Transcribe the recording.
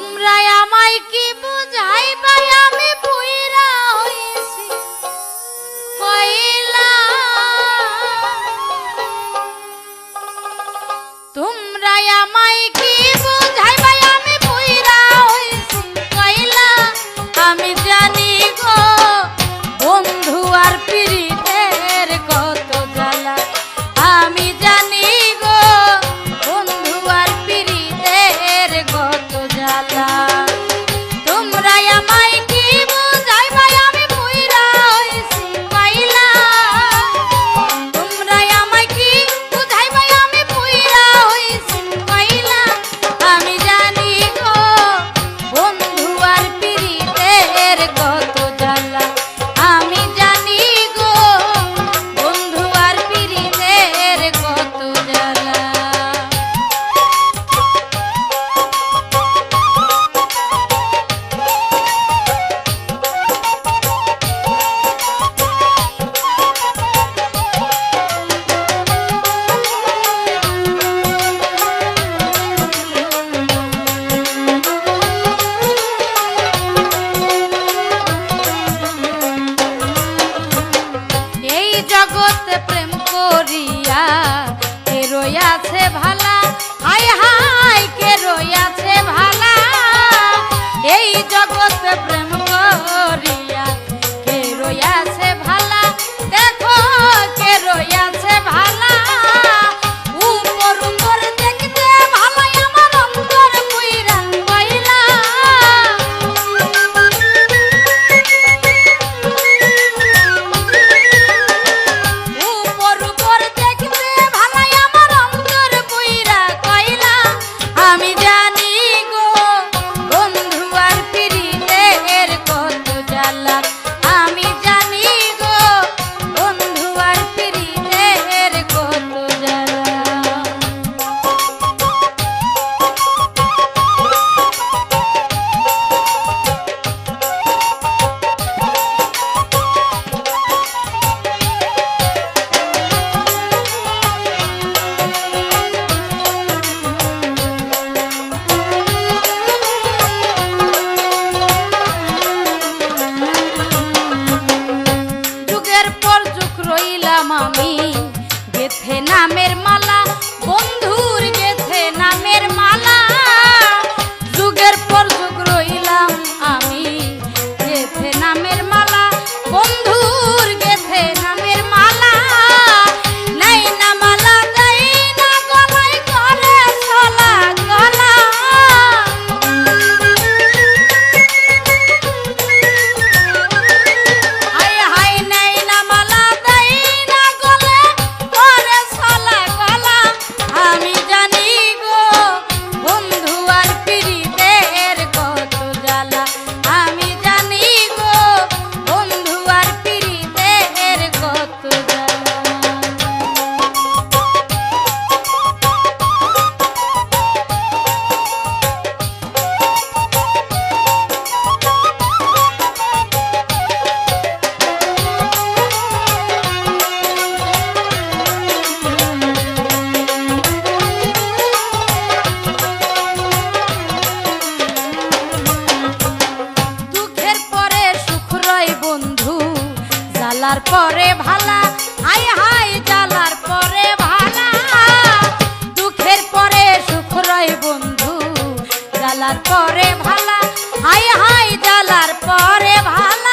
তোমরা আমায় কি বুঝাইবা আমি পুইরা হইছি কইলা তোমরা আমায় কি বুঝাইবা আমি পুইরা হইছি কইলা আমি জানি গো বন্ধু আর পিরিতের কত জ্বালা আমি জানি গো বন্ধু আর পিরিতের কত জ্বালা তোমরা আমায় কি বুঝাইবা আমি পুইরা হইছি কইলা তোমরা আমায় কি বুঝাইবা আমি পুইরা হইছি কইলা আমি জানি গো বন্ধু আর পিরিতের কত জ্বালা আমি জানি গো বন্ধু আর পিরিতের কত জ্বালা এই জগতে প্রেম করিয়া কে রইয়াছে ভালা হায় হায় কে রইয়াছে ভালা এই জগতে প্রেম করিয়া কে রইয়াছে ভালা দেখো কে রইয়াছে ভালা উপর উপর দেখতে ভালো আমার অন্তর কইরা কইলা উপর উপর দেখতে ভালাই আমার অন্তর কইরা কইলা আমি জানি গো বন্ধু আর পিরিতের কত জ্বালা আমি জানি গো বন্ধু আর পিরিতের কত জ্বালা যুগের পর যুগ রইলাম আমি গেথে নামের মালা বন্ধুর গেথে নামের মালা যুগের পর যুগ রইলাম আমি গেথে নামের মালা বন্ধুর গেথে নামের মালা নাই না মালা দেই না গলায় করে চলা গলা হায় হায় নাই না মালা দেই না গলে করে চলা গলা আমি জানি গো বন্ধু আর পিরিতের কত জ্বালা আমি জানি গো বন্ধু আর পিরিতের কত জ্বালা দুঃখের পরে সুখ রয় বন্ধু জ্বালার পরে ভালা হায় হায় জ্বালার পরে ভালা দুঃখের পরে সুখ রয় বন্ধু জ্বালার পরে ভালা হায় হায় জ্বালার পরে ভালা